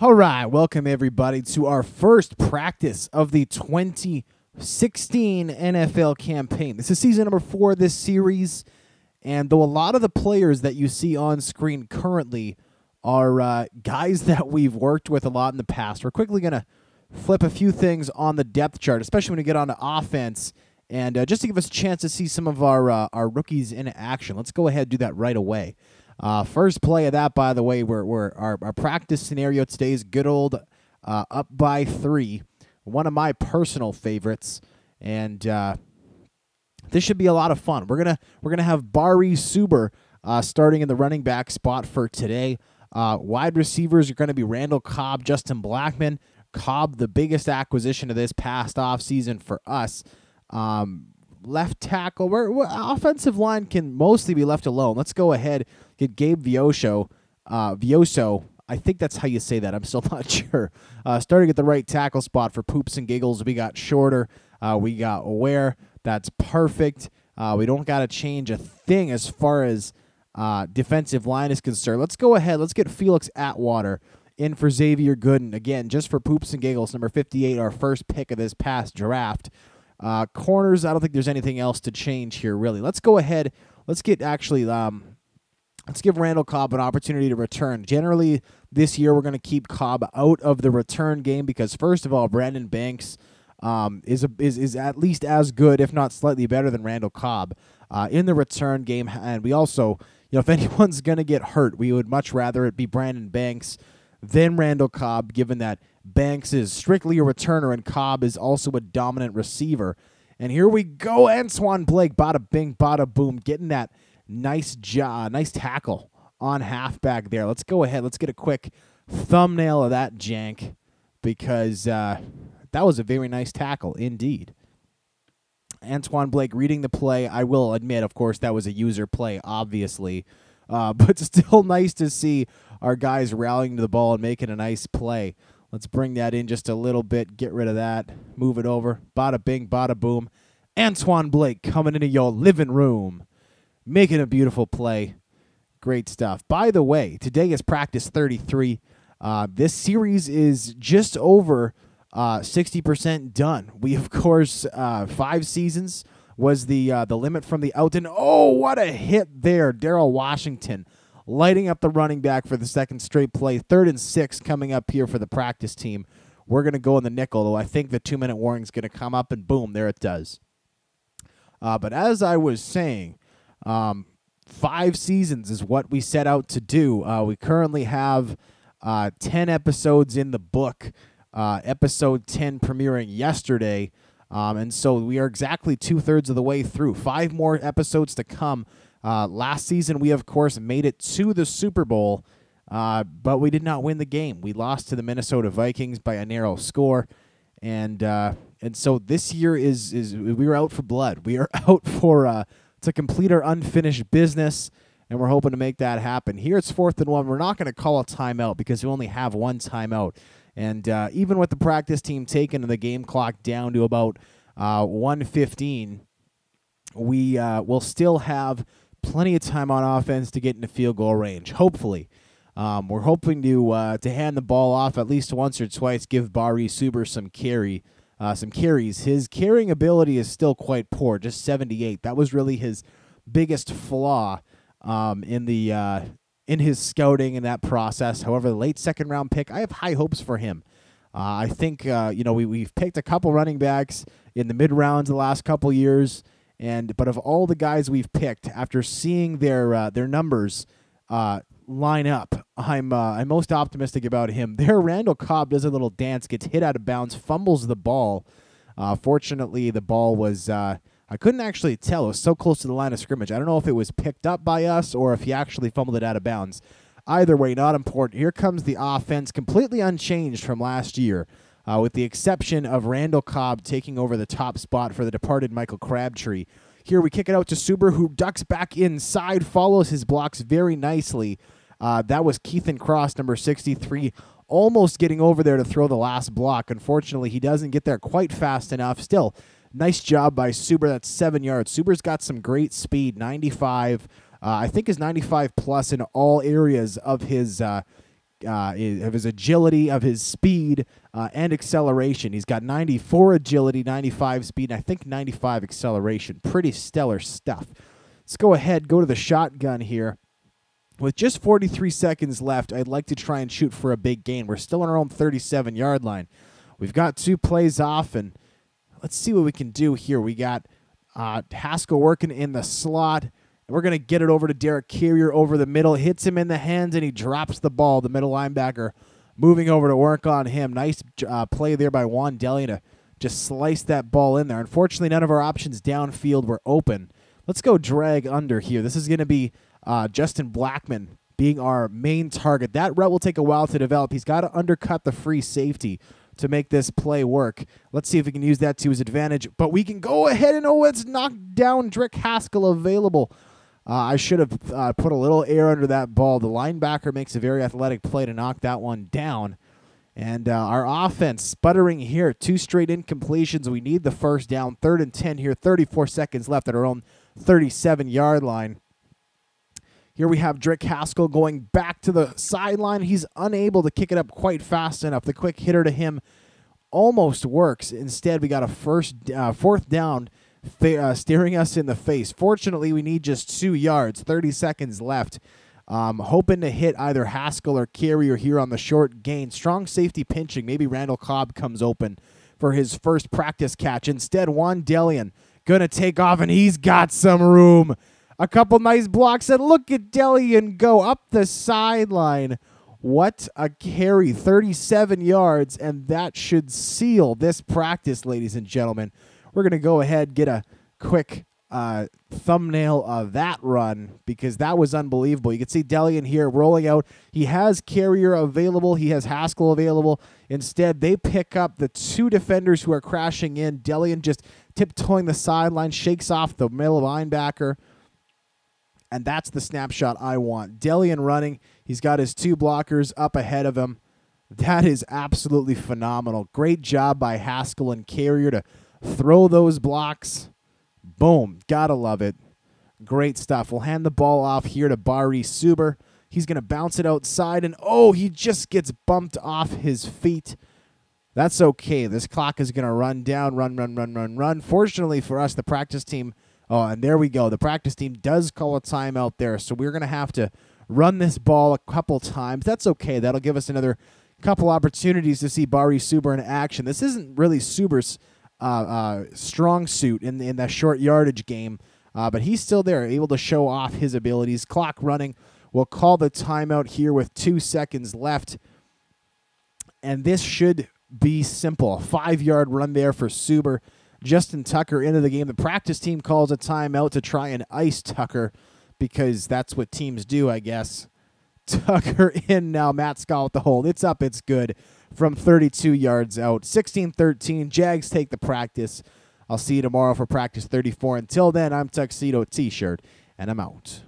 All right, welcome everybody to our first practice of the 2016 NFL campaign. This is season number 4 of this series, and though a lot of the players that you see on screen currently are guys that we've worked with a lot in the past, we're quickly going to flip a few things on the depth chart, especially when we get on to offense, and just to give us a chance to see some of our rookies in action. Let's go ahead and do that right away. First play of that, by the way, our practice scenario today is good old up by 3. One of my personal favorites, and this should be a lot of fun. We're gonna have Bari Suber starting in the running back spot for today. Wide receivers are going to be Randall Cobb, Justin Blackmon. Cobb, the biggest acquisition of this past offseason for us. Left tackle, offensive line can mostly be left alone. Let's go ahead, get Gabe Vioso, I think that's how you say that. I'm still not sure. Starting at the right tackle spot for poops and giggles. We got Shorter. We got Ware. That's perfect. We don't got to change a thing as far as defensive line is concerned. Let's go ahead. Let's get Felix Atwater in for Xavier Gooden. Again, just for poops and giggles, number 58, our first pick of this past draft. Corners, I don't think there's anything else to change here, really. Let's go ahead. Let's get actually, let's give Randall Cobb an opportunity to return. Generally, this year, we're going to keep Cobb out of the return game because, first of all, Brandon Banks is at least as good, if not slightly better than Randall Cobb in the return game. And we also, if anyone's going to get hurt, we would much rather it be Brandon Banks than Randall Cobb, given that Banks is strictly a returner and Cobb is also a dominant receiver. And here we go, Antoine Blake, bada bing, bada boom, getting that nice tackle on halfback there. Let's go ahead. Let's get a quick thumbnail of that jank because that was a very nice tackle indeed. Antoine Blake reading the play. I will admit, of course, that was a user play, obviously. But still nice to see our guys rallying to the ball and making a nice play. Let's bring that in just a little bit. Get rid of that. Move it over. Bada bing, bada boom. Antoine Blake coming into your living room. Making a beautiful play. Great stuff. By the way, today is practice 33. This series is just over 60% done. We, of course, 5 seasons was the limit from the out. And, oh, what a hit there. Darrell Washington lighting up the running back for the second straight play. 3rd and 6 coming up here for the practice team. We're going to go in the nickel, though I think the 2-minute warning is going to come up, and boom, there it does. But as I was saying, 5 seasons is what we set out to do. We currently have 10 episodes in the book, episode 10 premiering yesterday. And so we are exactly 2/3 of the way through. 5 more episodes to come. Last season, we, of course, made it to the Super Bowl, but we did not win the game. We lost to the Minnesota Vikings by a narrow score. And so this year we are out for blood. We are out for to complete our unfinished business, and we're hoping to make that happen. Here it's 4th and 1. We're not going to call a timeout because we only have 1 timeout. And even with the practice team taking the game clock down to about 1:15, we will still have plenty of time on offense to get into field goal range, hopefully. We're hoping to hand the ball off at least once or twice, give Bari Suber some carries. His carrying ability is still quite poor, just 78. That was really his biggest flaw in his scouting in that process. However, the late 2nd-round pick, I have high hopes for him. I think we've picked a couple running backs in the mid-rounds the last couple years, but of all the guys we've picked, after seeing their numbers line up, I'm most optimistic about him. There, Randall Cobb does a little dance, gets hit out of bounds, fumbles the ball. Fortunately, the ball was I couldn't actually tell. It was so close to the line of scrimmage. I don't know if it was picked up by us or if he actually fumbled it out of bounds. Either way, not important. Here comes the offense, completely unchanged from last year, with the exception of Randall Cobb taking over the top spot for the departed Michael Crabtree. Here we kick it out to Suber, who ducks back inside, follows his blocks very nicely. That was Keithan Cross, number 63, almost getting over there to throw the last block. Unfortunately, he doesn't get there quite fast enough. Still, nice job by Suber. That's 7 yards. Suber's got some great speed, 95. I think is 95 plus in all areas of his agility, of his speed, and acceleration. He's got 94 agility, 95 speed, and I think 95 acceleration. Pretty stellar stuff. Let's go ahead, go to the shotgun here. With just 43 seconds left, I'd like to try and shoot for a big gain. We're still on our own 37-yard line. We've got 2 plays off, and let's see what we can do here. We got Haskell working in the slot. We're going to get it over to Derek Carrier over the middle. Hits him in the hands, and he drops the ball. The middle linebacker moving over to work on him. Nice play there by Juan Delian to just slice that ball in there. Unfortunately, none of our options downfield were open. Let's go drag under here. This is going to be Justin Blackman being our main target. That route will take a while to develop. He's got to undercut the free safety to make this play work. Let's see if we can use that to his advantage. But we can go ahead and, it's knocked down. Drake Haskell available. I should have put a little air under that ball. The linebacker makes a very athletic play to knock that one down. And our offense sputtering here. 2 straight incompletions. We need the first down. 3rd and 10 here. 34 seconds left at our own 37-yard line. Here we have Drake Haskell going back to the sideline. He's unable to kick it up quite fast enough. The quick hitter to him almost works. Instead, we got a 4th down staring us in the face. Fortunately, we need just 2 yards. 30 seconds left. Hoping to hit either Haskell or Carrier here on the short gain. Strong safety pinching. Maybe Randall Cobb comes open for his first practice catch. Instead, Juan Delian going to take off, and he's got some room. A couple nice blocks, and look at Delian go up the sideline. What a carry, 37 yards, and that should seal this practice, ladies and gentlemen. We're going to go ahead, get a quick thumbnail of that run because that was unbelievable. You can see Delian here rolling out. He has Carrier available. He has Haskell available. Instead, they pick up the 2 defenders who are crashing in. Delian just tiptoeing the sideline, shakes off the middle linebacker. And that's the snapshot I want. Delian running. He's got his 2 blockers up ahead of him. That is absolutely phenomenal. Great job by Haskell and Carrier to throw those blocks. Boom. Gotta love it. Great stuff. We'll hand the ball off here to Bari Suber. He's going to bounce it outside, and he just gets bumped off his feet. That's okay. This clock is going to run down, run. Fortunately for us, the practice team, and there we go. The practice team does call a timeout there, so we're going to have to run this ball a couple times. That's okay. That'll give us another couple opportunities to see Bari Suber in action. This isn't really Suber's strong suit in that short yardage game, but he's still there, able to show off his abilities. Clock running. We'll call the timeout here with 2 seconds left, and this should be simple. A 5-yard run there for Suber. Justin Tucker into the game. The practice team calls a timeout to try and ice Tucker because that's what teams do, I guess. Tucker in now. Matt Scott with the hold. It's up. It's good from 32 yards out. 16-13. Jags take the practice. I'll see you tomorrow for practice 34. Until then, I'm Tuxedo T-Shirt, and I'm out.